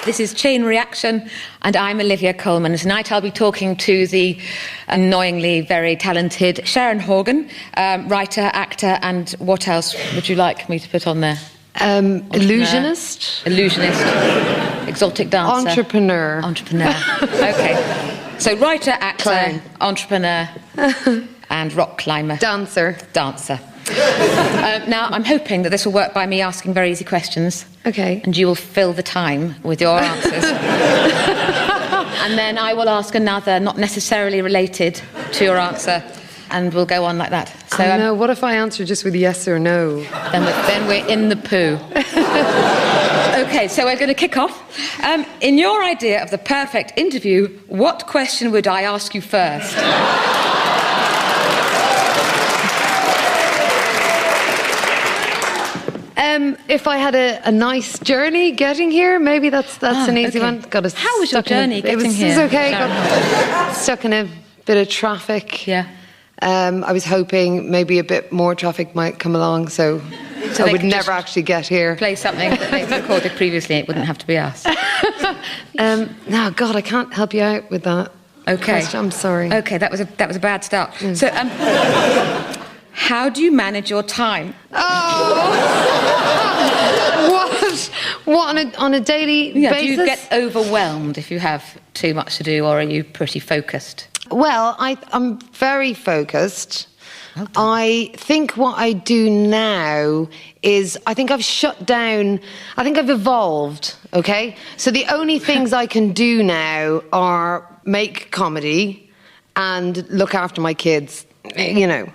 This is Chain Reaction, and I'm Olivia Colman. Tonight I'll be talking to the annoyingly very talented Sharon Horgan, writer, actor, and what else would you like me to put on there? Illusionist. Exotic dancer. Entrepreneur. Okay. So writer, actor, Clown. entrepreneur, and rock climber. Dancer. Now, I'm hoping that this will work by me asking very easy questions. Okay. And you will fill the time with your answers. And then I will ask another, not necessarily related to your answer, and we'll go on like that. So, no, what if I answer just with yes or no? Then we're in the poo. Okay, so we're going to kick off. In your idea of the perfect interview, what question would I ask you first? If I had a nice journey getting here, maybe that's an easy one. How was your journey getting here? It was okay. Got stuck in a bit of traffic. Yeah. I was hoping maybe a bit more traffic might come along, so I would never actually get here. Play something that they've recorded previously. It wouldn't have to be us. No, God, I can't help you out with that. Okay. Question. I'm sorry. Okay, that was a bad start. Mm. So, how do you manage your time? What on a daily basis? Do you get overwhelmed if you have too much to do, or are you pretty focused? Well, I'm very focused. Okay. I think what I do now is I think I've shut down. I think I've evolved. Okay, so the only things I can do now are make comedy and look after my kids. You know,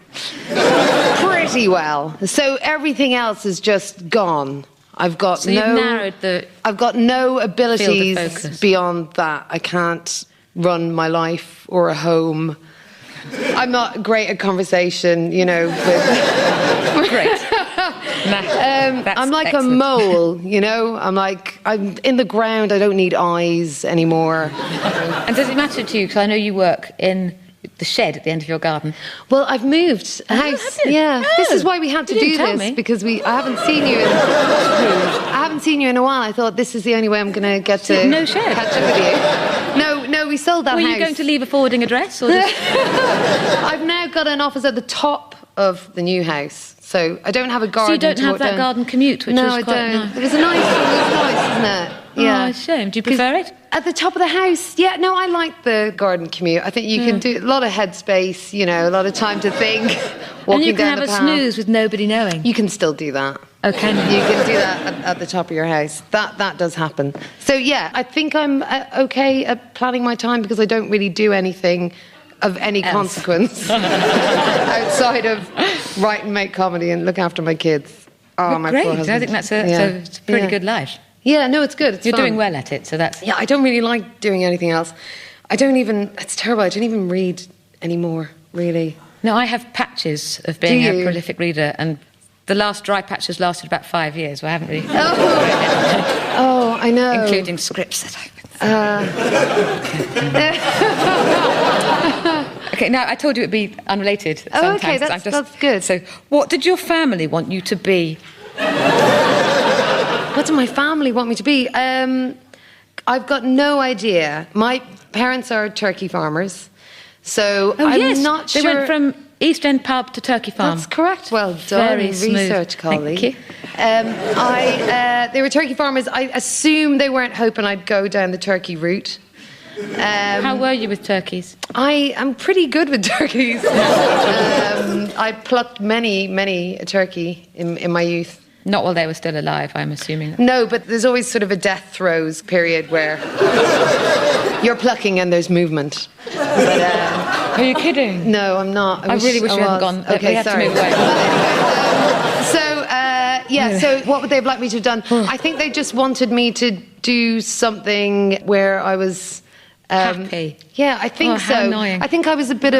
pretty well. So everything else is just gone. I've got I've got no abilities beyond that. I can't run my life or a home. I'm not great at conversation, you know. Great. I'm like excellent. A mole, you know. I'm in the ground. I don't need eyes anymore. And does it matter to you? Because I know you work in the shed at the end of your garden. Well, I've moved house. Yeah, this is why we had to do this because I haven't seen you in a while. I thought this is the only way I'm going to get to catch up with you. No, we sold that house. Were you going to leave a forwarding address? Or just... I've now got an office at the top of the new house, so I don't have a garden. So you don't have that garden commute, which was quite nice. It was nice, isn't it? Yeah. Oh, shame. Do you prefer it? At the top of the house, yeah. No, I like the garden commute. I think you can do a lot of headspace, you know, a lot of time to think. And you can have a snooze with nobody knowing. You can still do that. Okay. You can do that at the top of your house. That does happen. So yeah, I think I'm okay at planning my time because I don't really do anything of any consequence outside of write and make comedy and look after my kids. Oh, my poor husband. I think that's a pretty good life. Yeah, no, it's good. You're doing well at it, so that's... Yeah, I don't really like doing anything else. It's terrible. I don't even read anymore, really. No, I have patches of being a prolific reader, and the last dry patch has lasted about 5 years, so I haven't really... Oh, I know. Including scripts that I've been... Okay, now, I told you it'd be unrelated sometimes. Okay, that's good. So, what did your family want you to be? What do my family want me to be? I've got no idea. My parents are turkey farmers, so I'm not sure... They went from East End pub to turkey farm. That's correct. Well done, research colleague. Thank you. They were turkey farmers. I assume they weren't hoping I'd go down the turkey route. How were you with turkeys? I am pretty good with turkeys. I plucked many a turkey in my youth. Not while they were still alive, I'm assuming. No, but there's always sort of a death throes period where you're plucking and there's movement. But, are you kidding? No, I'm not. I really wish you hadn't gone. Okay, we have sorry. to move away. So what would they have liked me to have done? I think they just wanted me to do something where I was... happy? Yeah, I think so. How annoying. I think I was a bit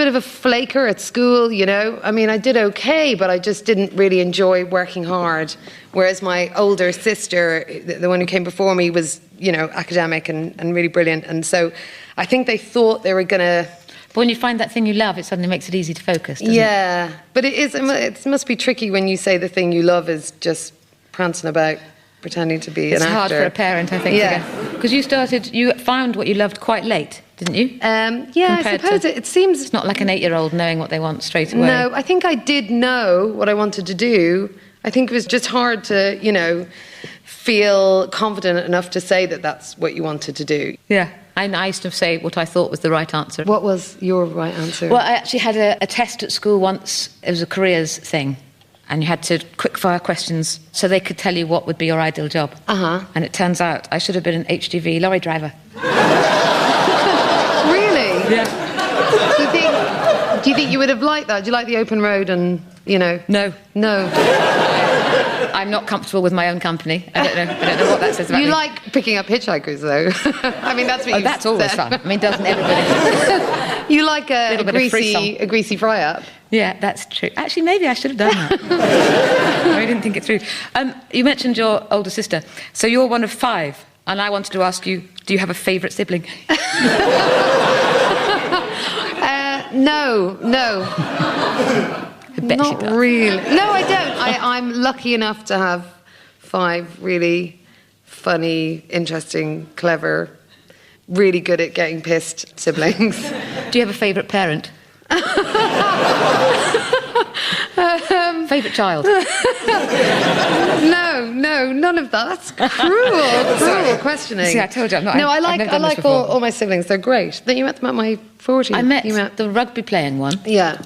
of a flaker at school, you know. I mean, I did okay, but I just didn't really enjoy working hard. Whereas my older sister, the one who came before me, was, you know, academic and really brilliant. And so I think they thought they were going to... But when you find that thing you love, it suddenly makes it easy to focus, doesn't it? Yeah, but it must be tricky when you say the thing you love is just prancing about. pretending to be It's an actor. hard for a parent, I think. Yeah. Because you found what you loved quite late, didn't you? Yeah, I suppose it seems... It's not like an 8-year-old knowing what they want straight away. No, I think I did know what I wanted to do. I think it was just hard to, feel confident enough to say that that's what you wanted to do. Yeah. I used to say what I thought was the right answer. What was your right answer? Well, I actually had a test at school once. It was a careers thing. And you had to quick-fire questions so they could tell you what would be your ideal job. Uh-huh. And it turns out I should have been an HGV lorry driver. Really? Yeah. Do you think you would have liked that? Do you like the open road and, No. No. I'm not comfortable with my own company. I don't know what that says about me. You like picking up hitchhikers, though. I mean, that's what you that's always said. fun. I mean, doesn't everybody? You like a bit of frisson. greasy fry-up. Yeah, that's true. Actually, maybe I should have done that. I didn't think it through. You mentioned your older sister. So you're one of 5. And I wanted to ask you, do you have a favourite sibling? No. I bet she Not does. really. No, I don't. I'm lucky enough to have 5 really funny, interesting, clever, really good at getting pissed siblings. Do you have a favourite parent? Favourite child? No, none of that. That's cruel questioning. See, I told you, I'm not. No, I I've never done this like before. all my siblings. They're great. Then you met them at my 40th. I met the rugby playing one. Yeah,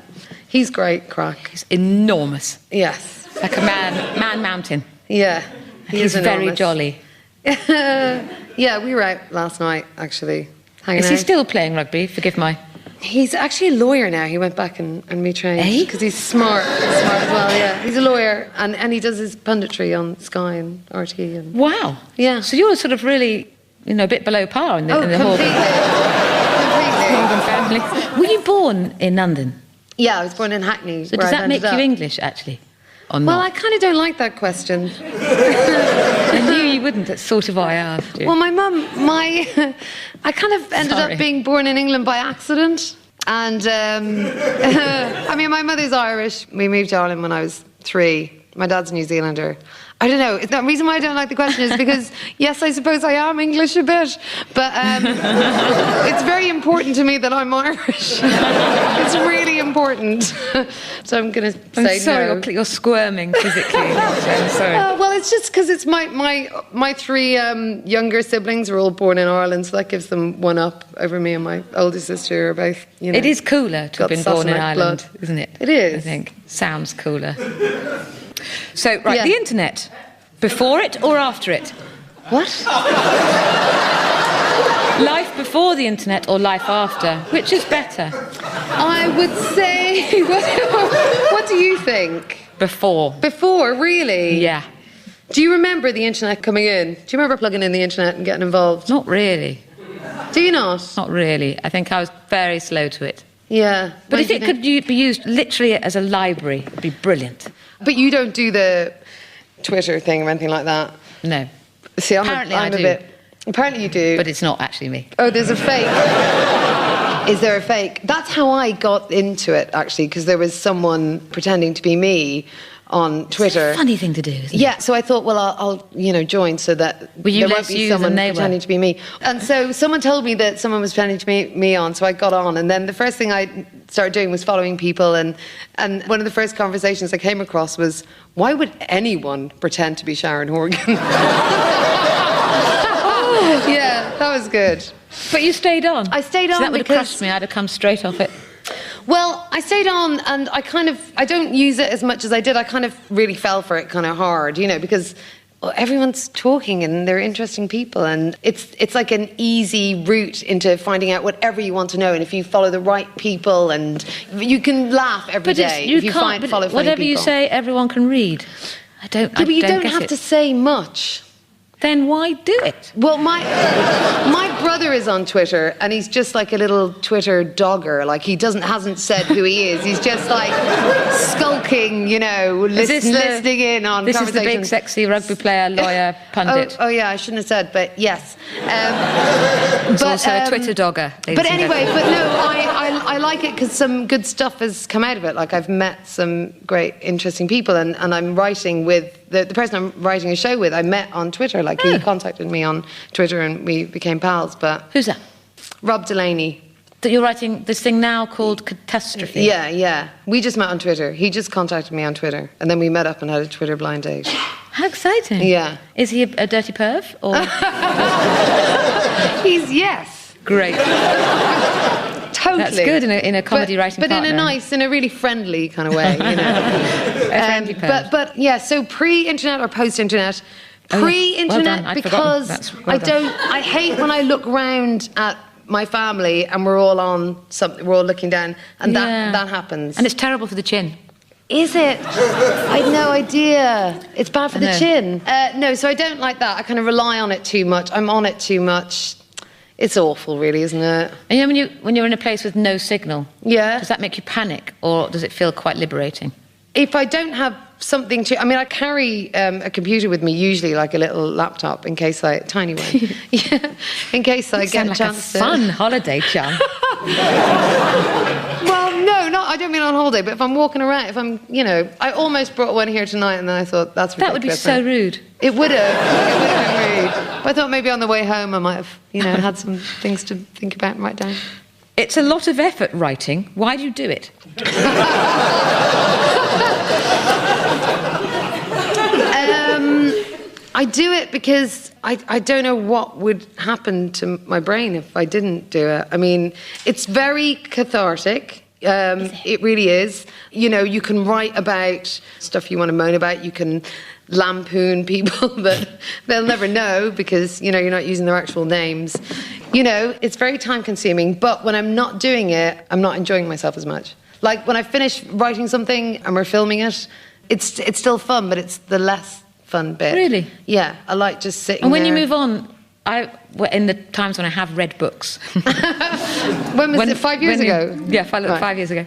he's great, crack. He's enormous, Yes. like a man mountain. Yeah, He's very enormous. jolly. Yeah, we were out last night actually. Hanging Is he out. still playing rugby? Forgive my. He's actually a lawyer now. He went back and retrained. Eh? Because he's smart as well, yeah. He's a lawyer and he does his punditry on Sky and RT. And... Wow. Yeah. So you're sort of really, a bit below par in the completely. Horgan Completely. family. Were you born in London? Yeah, I was born in Hackney. So where does I've that make ended you up. English, actually? Or Well, not? I kind of don't like that question. I knew you wouldn't. That's sort of why I asked you. Well, my mum, I kind of ended Sorry. up being born in England by accident. And, I mean, my mother's Irish. We moved to Ireland when I was 3. My dad's a New Zealander. I don't know. The reason why I don't like the question is because, yes, I suppose I am English a bit, but it's very important to me that I'm Irish. It's really important. So I'm going to say I'm sorry, no. you're squirming physically. I'm sorry. Well, it's just because it's my 3 younger siblings were all born in Ireland, so that gives them one up over me and my older sister are both, It is cooler to have got been born in Sassenach Ireland, blood. isn't it? It is. I think. Sounds cooler. So, right, Yeah. the internet. Before it or after it? What? Life before the internet or life after? Which is better? I would say, what do you think? Before. Before, really? Yeah. Do you remember the internet coming in? Do you remember plugging in the internet and getting involved? Not really. Do you not? Not really. I think I was very slow to it. Yeah. But Why if do you it think- could be used literally as a library, it'd be brilliant. But you don't do the Twitter thing or anything like that? No. See, Apparently I I'm a do. bit... Apparently you do. But it's not actually me. Oh, there's a fake. Is there a fake? That's how I got into it, actually, because there was someone pretending to be me on Twitter. It's a funny thing to do, isn't it? Yeah, so I thought, well, I'll join so that Were you there won't less be you someone than they were? pretending to be me. And so someone told me that someone was pretending to be me on, so I got on. And then the first thing I started doing was following people. And one of the first conversations I came across was, why would anyone pretend to be Sharon Horgan? Yeah, that was good. But you stayed on. I stayed So on that would have because- crushed me. I'd have come straight off it. Well, I stayed on and I don't use it as much as I did. I kind of really fell for it kind of hard, because everyone's talking and they're interesting people and it's like an easy route into finding out whatever you want to know. And if you follow the right people and you can laugh every day if you can't. follow funny whatever you people. say, everyone can read. I don't. Yeah, I but you don't get have it. to say much. Then why do it? Well, my brother is on Twitter, and he's just like a little Twitter dogger. Like hasn't said who he is. He's just like skulking, listening in on This is the big, conversations. sexy rugby player, lawyer, pundit. Oh yeah, I shouldn't have said, but yes. He's also a Twitter dogger. But anyway, I like it because some good stuff has come out of it. Like I've met some great, interesting people, and I'm writing with the person I'm writing a show with, I met on Twitter. Like, he contacted me on Twitter and we became pals. But who's that? Rob Delaney. That you're writing this thing now called Catastrophe. Yeah. We just met on Twitter. He just contacted me on Twitter. And then we met up and had a Twitter blind date. How exciting. Yeah. Is he a dirty perv? Or? Yes. Great. Totally. That's good in a comedy writing But partner. in a really friendly kind of way, you know. A friendly perv. But yeah, so pre-internet or post-internet? Pre-internet, well because I hate when I look round at my family and we're all on something, we're all looking down, and that happens. And it's terrible for the chin. Is it? I had no idea. It's bad for the chin. No, so I don't like that. I kind of rely on it too much. I'm on it too much. It's awful, really, isn't it? And you know, when you're in a place with no signal, does that make you panic, or does it feel quite liberating? If I don't have something to... I mean, I carry a computer with me, usually, like a little laptop, in case tiny one. Yeah, in case I get a chance to... Sound like a fun holiday, John. Well, no, I don't mean on holiday, but if I'm walking around, if I'm, you know... I almost brought one here tonight, and then I thought, that's ridiculous. That would be so rude. It would have. It would have been rude. But I thought maybe on the way home I might have, you know, had some things to think about and write down. It's a lot of effort, writing. Why do you do it? I do it because I don't know what would happen to my brain if I didn't do it. I mean, it's very cathartic. It really is. You know, you can write about stuff you want to moan about. You can lampoon people, but they'll never know because, you know, you're not using their actual names. You know, it's very time-consuming, but when I'm not doing it, I'm not enjoying myself as much. Like, when I finish writing something and we're filming it, it's still fun, but it's the less fun bit. Really? Yeah, I like just sitting And when there. you move on, in the times when I have read books. When was it? 5 years ago? Yeah, 5 years ago.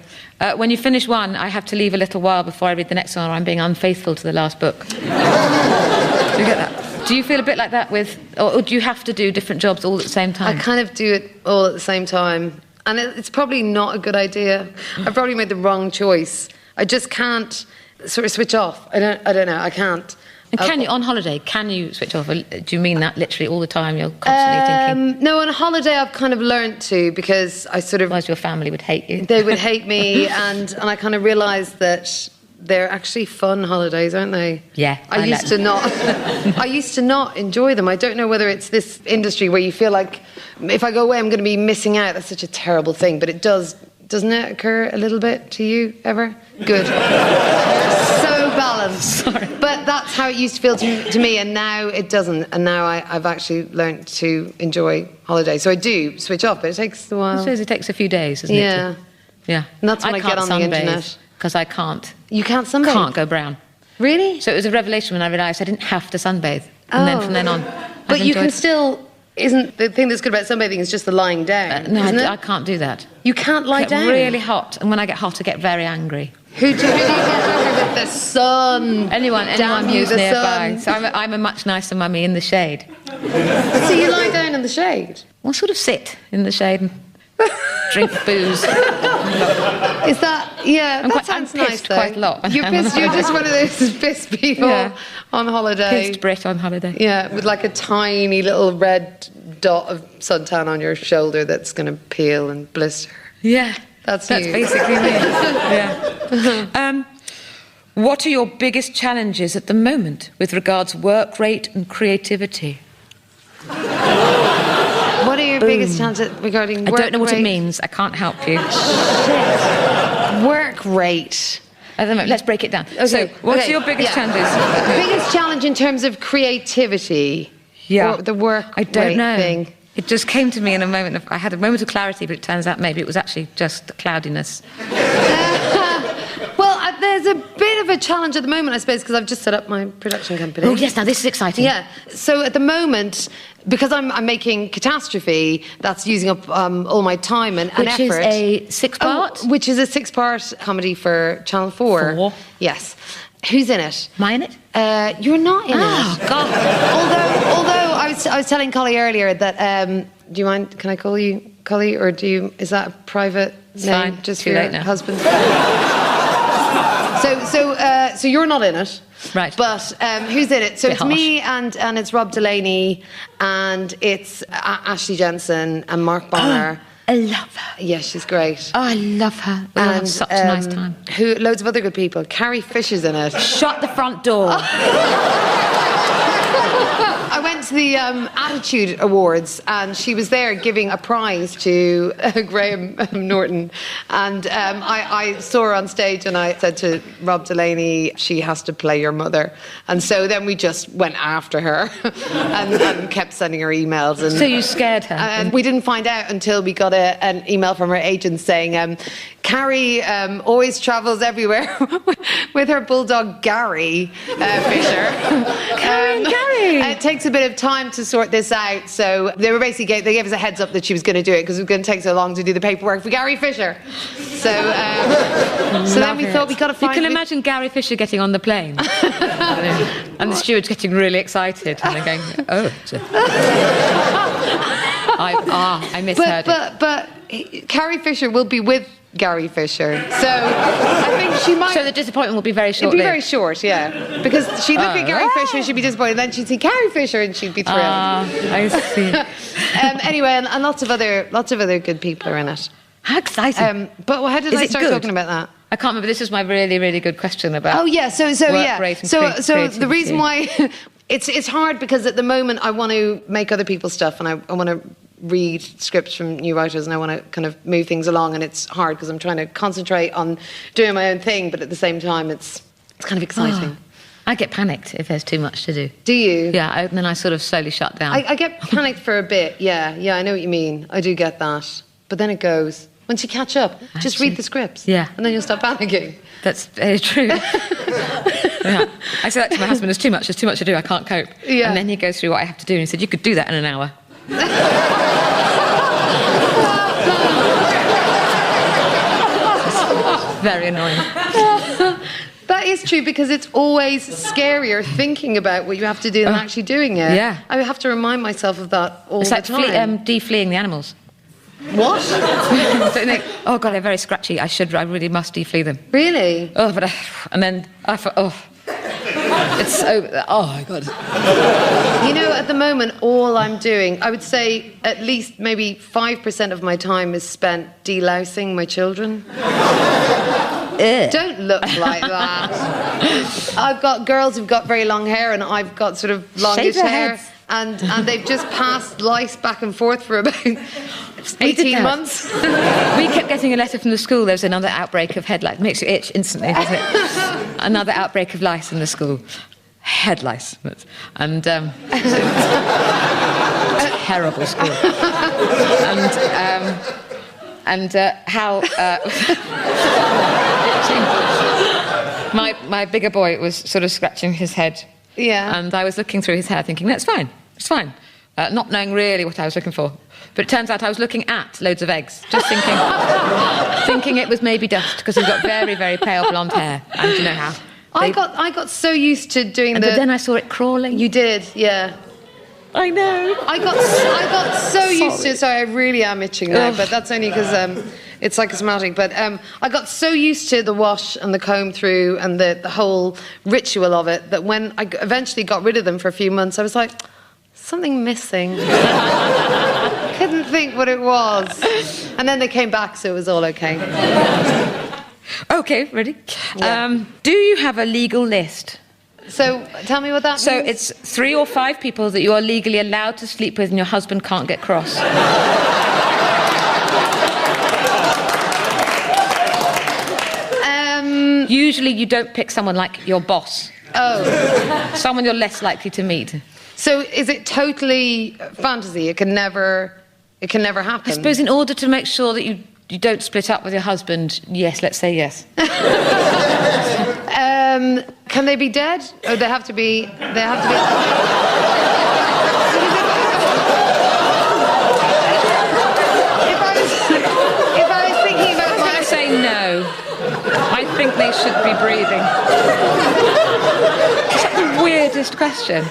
When you finish one, I have to leave a little while before I read the next one, or I'm being unfaithful to the last book. Do you get that? Do you feel a bit like that or do you have to do different jobs all at the same time? I kind of do it all at the same time. And it's probably not a good idea. I probably made the wrong choice. I just can't sort of switch off. I don't know, I can't. And can you, on holiday, can you switch off? Or do you mean that literally all the time? You're constantly thinking? No, on holiday I've kind of learnt to, because I sort of... Otherwise your family would hate you. They would hate me, and I kind of realised that they're actually fun holidays, aren't they? Yeah. I used to not enjoy them. I don't know whether it's this industry where you feel like if I go away I'm going to be missing out. That's such a terrible thing, but it does. Doesn't it occur a little bit to you ever? Good. So balanced. Sorry. But that's how it used to feel to me, and now it doesn't. And now I've actually learnt to enjoy holidays. So I do switch off, but it takes a while. I suppose it takes a few days, doesn't it? Yeah. Yeah. And that's when I get on the internet. Because I can't. You can't sunbathe? Can't go brown. Really? So it was a revelation when I realised I didn't have to sunbathe. And then from then on, But you can still... Isn't the thing that's good about sunbathing is just the lying down? No, isn't it? I can't do that. You can't lie down? I get really hot, and when I get hot, I get very angry. Who do you get angry with? The sun. Anyone who's nearby. So I'm a much nicer mummy in the shade. So you lie down in the shade? Well, sort of sit in the shade and drink booze. Is that... Yeah, that sounds nice, though. Quite a lot. You're pissed. You're just one of those pissed people on holiday. Pissed Brit on holiday. Yeah, with like a tiny little red dot of suntan on your shoulder that's going to peel and blister. Yeah. That's basically me. Yeah. What are your biggest challenges at the moment with regards work rate and creativity? What are your biggest challenges regarding work rate? I don't know what it means. I can't help you. Shit. Work rate. At the moment, let's break it down. Okay. So, what's your biggest challenges? Biggest challenge in terms of creativity? Yeah. Or the work I don't rate know. thing? It just came to me in a moment I had a moment of clarity, but it turns out maybe it was actually just cloudiness. Well, there's a bit of a challenge at the moment, I suppose, because I've just set up my production company. Oh, yes, now this is exciting. Yeah. So at the moment, because I'm making Catastrophe, that's using up all my time and effort. Which is a six-part? Which is a six-part comedy for Channel 4. 4? Yes. Who's in it? Am I in it? You're not in it. Oh, God. Although I was telling Collie earlier that, do you mind, can I call you Collie, or is that a private name? Fine. Just Too for your late now. husband? So you're not in it. Right. But who's in it? So Bit it's harsh. me and it's Rob Delaney and it's Ashley Jensen and Mark Bonner. I love her. Yeah, she's great. Oh, I love her. We'll have such a nice time. Loads of other good people. Carrie Fisher's in it. Shut the front door. I went to the Attitude Awards and she was there giving a prize to Graham Norton. And I saw her on stage and I said to Rob Delaney, she has to play your mother. And so then we just went after her and kept sending her emails. And, So you scared her? and we didn't find out until we got an email from her agent saying, Carrie always travels everywhere with her bulldog Gary Fisher. Carrie and Gary. And it takes a bit of time to sort this out. So they were basically they gave us a heads up that she was going to do it because it was going to take so long to do the paperwork for Gary Fisher. So then we thought we got to find. You can imagine Gary Fisher getting on the plane and the steward's getting really excited and they're going, oh. I misheard it. But Carrie Fisher will be with Gary Fisher. So I think she might. So the disappointment will be very short. It'd be very short, yeah. Because she'd look at Gary Fisher, she'd be disappointed, then she'd see Carrie Fisher and she'd be thrilled. I see. Anyway, and lots of other good people are in it. How exciting. But how did I start talking about that? I can't remember. This is my really, really good question about. Oh yeah, so work rate and so the reason why it's hard because at the moment I want to make other people's stuff and I want to read scripts from new writers and I want to kind of move things along and it's hard because I'm trying to concentrate on doing my own thing but at the same time it's kind of exciting. I get panicked if there's too much to do. Do you? Yeah, and then I sort of slowly shut down. I get panicked for a bit, yeah, I know what you mean. I do get that. But then it goes. Once you catch up, just read the scripts. Yeah. And then you'll stop panicking. That's very true. Yeah. I say that to my husband, there's too much to do, I can't cope. Yeah. And then he goes through what I have to do and he said, you could do that in an hour. Very annoying. That is true because it's always scarier thinking about what you have to do than actually doing it. Yeah. I have to remind myself of that all It's the like time. de-fleeing the animals. What? So you think, oh God, they're very scratchy. I really must de-flea them. Really? Oh, but and then I thought, it's so, oh my God. You know, at the moment, all I'm doing, I would say at least maybe 5% of my time is spent delousing my children. Don't look like that. I've got girls who've got very long hair and I've got sort of longish hair. And they've just passed lice back and forth for about 18 months. We kept getting a letter from the school. There was another outbreak of head lice. Makes you itch instantly, doesn't it? Another outbreak of lice in the school. Head lice. And so it's a terrible school. And how... my bigger boy was sort of scratching his head. Yeah. And I was looking through his hair thinking, that's fine, it's fine. Not knowing really what I was looking for. But it turns out I was looking at loads of eggs, just thinking it was maybe dust, because he's got very, very pale blonde hair. And you know how... I got so used to doing But then I saw it crawling. You did, yeah. I know. I got so used to it. Sorry, I really am itching now, but that's only because it's psychosomatic. But I got so used to the wash and the comb through and the whole ritual of it that when I eventually got rid of them for a few months, I was like, something missing. Couldn't think what it was. And then they came back, so it was all okay. Okay, ready? Yeah. Do you have a legal list? So tell me what that means. So it's 3 or 5 people that you are legally allowed to sleep with and your husband can't get cross. Usually you don't pick someone like your boss. Oh. Someone you're less likely to meet. So is it totally fantasy? It can never happen? I suppose in order to make sure that you don't split up with your husband, yes, let's say yes. Can they be dead? Or they have to be... If I was thinking about... I'm going to say no. I think they should be breathing. It's like the weirdest question.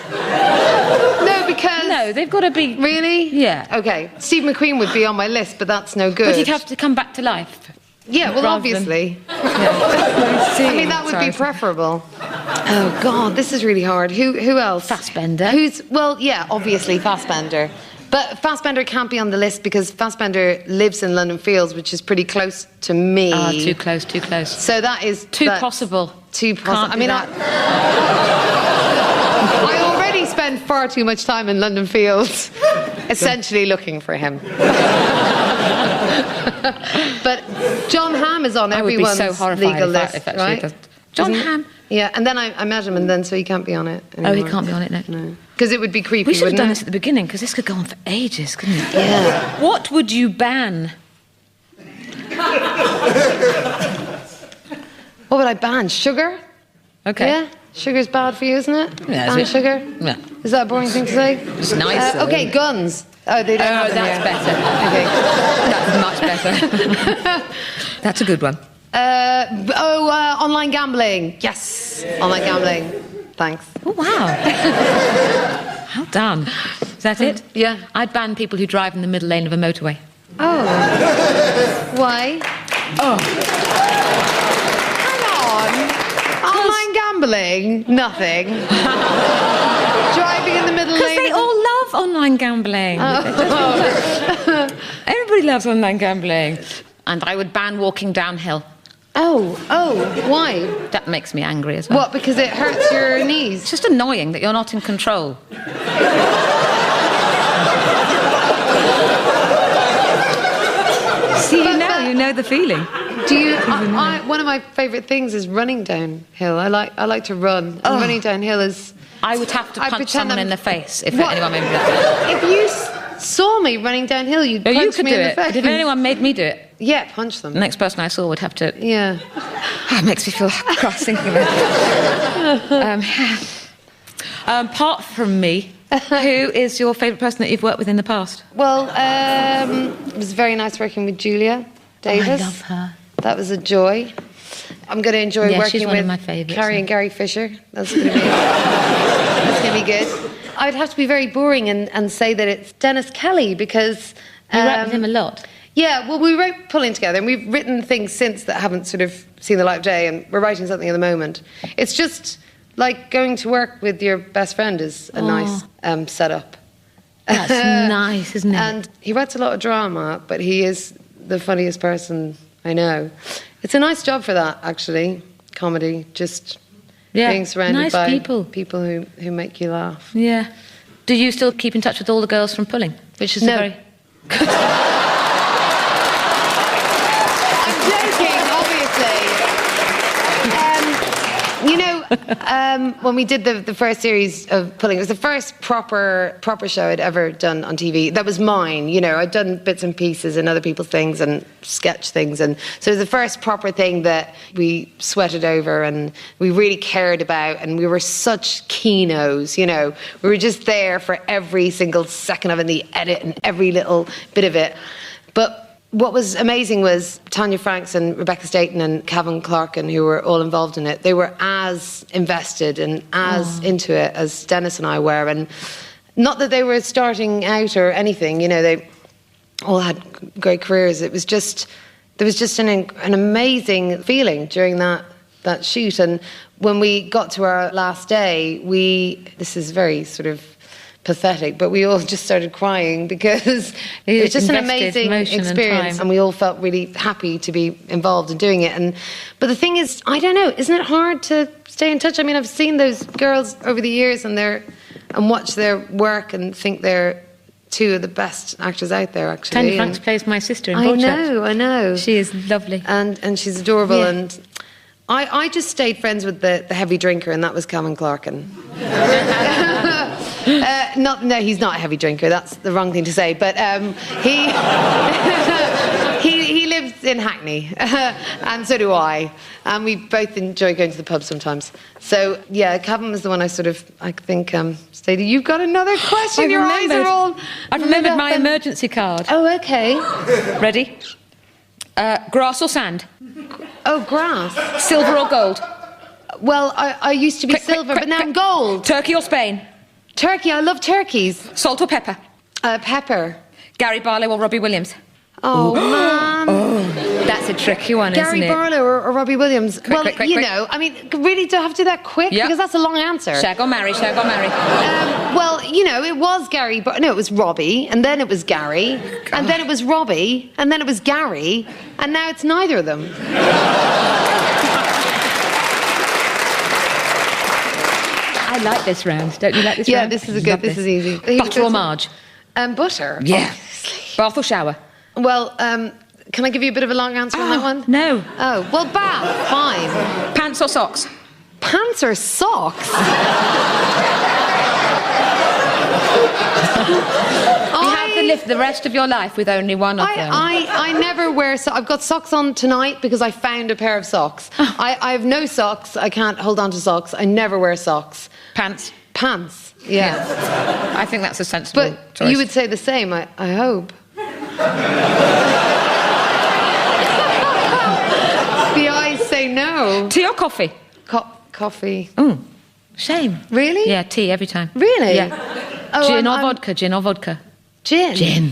No, because... No, they've got to be... Really? Yeah. Okay. Steve McQueen would be on my list, but that's no good. But he'd have to come back to life. Yeah, well, obviously. I I mean, that would be preferable. Oh, God, this is really hard. Who else? Fassbender. Well, yeah, obviously Fassbender. But Fassbender can't be on the list because Fassbender lives in London Fields, which is pretty close to me. Ah, too close, too close. So that is... Too possible. Too possible. I mean, I already spend far too much time in London Fields, essentially looking for him. But John Hamm is on everyone's so horrified legal if list, actually right? John Hamm. Yeah, and then I met him, and then so he can't be on it anymore. Oh, he can't be on it, no. No. Because it would be creepy, We should have wouldn't done it? this at the beginning, because this could go on for ages, couldn't it? Yeah. What would you ban? What would I ban? Sugar? Okay. Yeah? Sugar's bad for you, isn't it? Yeah, ban is it? sugar? Yeah. Is that a boring thing to say? It's nice, though. Okay, guns. Oh, they don't have them that's here. better. Okay. That's much better. That's a good one. Online gambling. Yes. Online gambling. Thanks. Oh, wow. Well done. Is that it? Yeah. I'd ban people who drive in the middle lane of a motorway. Oh. Why? Oh. Hang on. Online gambling? Nothing. Driving in the middle lane. Because they all love online gambling. Oh. Everybody loves online gambling. And I would ban walking downhill. Oh, why? That makes me angry as well. What, because it hurts your knees? It's just annoying that you're not in control. See, you know the feeling. Do you? One of my favourite things is running downhill. I like to run. And running downhill is. I would have to punch someone in the face if anyone made me do it. If you saw me running downhill, you'd punch me in the face. But if anyone made me do it, yeah, punch them. the next person I saw would have to. Yeah. Oh, it makes me feel cross thinking about it. Apart from me, who is your favourite person that you've worked with in the past? Well, it was very nice working with Julia Davis. I love her. That was a joy. I'm going to enjoy working she's one with of my favourites, Carrie and Gary Fisher. That's going to be good. I'd have to be very boring and say that it's Dennis Kelly because... You work with him a lot. Yeah, well, we wrote Pulling together, and we've written things since that haven't sort of seen the light of day, and we're writing something at the moment. It's just like going to work with your best friend is a nice setup. That's nice, isn't it? And he writes a lot of drama, but he is the funniest person I know. It's a nice job for that, actually, comedy, just being surrounded by people who make you laugh. Yeah. Do you still keep in touch with all the girls from Pulling? Which is No. a very... I'm joking, obviously. When we did the first series of Pulling, it was the first proper show I'd ever done on TV. That was mine, I'd done bits and pieces and other people's things and sketch things. And so it was the first proper thing that we sweated over and we really cared about. And we were such keynos, We were just there for every single second of it, the edit and every little bit of it. But what was amazing was Tanya Franks and Rebecca Staten and Cavan Clarkin, who were all involved in it. They were as invested and as into it as Dennis and I were. And not that they were starting out or anything, they all had great careers. There was just an amazing feeling during that shoot. And when we got to our last day, this is very sort of pathetic, but we all just started crying because it was just an amazing experience and we all felt really happy to be involved in doing it. But the thing is, I don't know, isn't it hard to stay in touch? I mean, I've seen those girls over the years and watch their work and think they're two of the best actors out there, actually. Tanya Franks plays my sister in Borchardt. I know. She is lovely. And she's adorable. Yeah. And I just stayed friends with the heavy drinker, and that was Cavan Clarkin. No, he's not a heavy drinker. That's the wrong thing to say. But he lives in Hackney, and so do I. And we both enjoy going to the pub sometimes. So yeah, Cavan was the one I think stayed. You've got another question. Your eyes are all. I've remembered my emergency card. Oh, okay. Ready? Grass or sand? Oh, grass. Silver or gold? Well, I used to be silver, but now I'm gold. Turkey or Spain? Turkey. I love turkeys. Salt or pepper? Pepper. Gary Barlow or Robbie Williams? Oh, man. That's a tricky one, Gary isn't it? Barlow or Robbie Williams. Quick. know, I mean, really do I have to do that quick? Yep. Because that's a long answer. Shag or marry, shag or marry. It was Gary, but no, it was Robbie, and then it was Gary, and then it was Robbie, and then it was Gary, and now it's neither of them. I like this round. Don't you like this round? Yeah, this is good. This is easy. Butter or marge? Butter. Yeah. Obviously. Bath or shower? Well, can I give you a bit of a long answer on that one? No. Oh, well, bath. Fine. Pants or socks? Pants or socks? You have to live the rest of your life with only one of them. I never wear socks. I've got socks on tonight because I found a pair of socks. I have no socks. I can't hold on to socks. I never wear socks. Pants. Pants, yeah. I think that's a sensible But choice. you would say the same, I hope. The eyes say no. Tea or coffee? Coffee. Oh, shame. Really? Yeah, tea every time. Really? Yeah. Oh, Gin or vodka? Gin or vodka? Gin. Gin.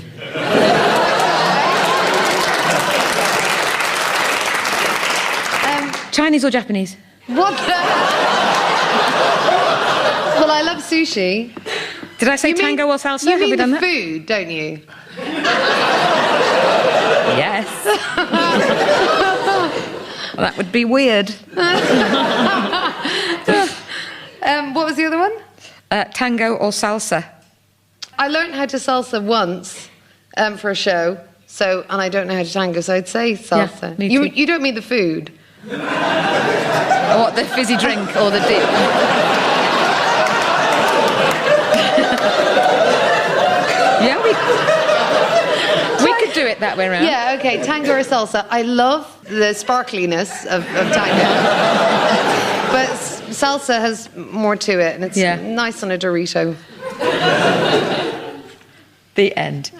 Chinese or Japanese? What the... Well, I love sushi. Did I say tango or salsa? You Have we mean done the that? food, don't you? Yes. Well, that would be weird. What was the other one? Tango or salsa? I learned how to salsa once for a show, and I don't know how to tango, so I'd say salsa. Yeah, me too. You don't mean the food? Or what, the fizzy drink or the dip? Yeah, we could do it that way around. Yeah, okay, tango or salsa. I love the sparkliness of tango. But salsa has more to it, and it's nice on a Dorito. The end.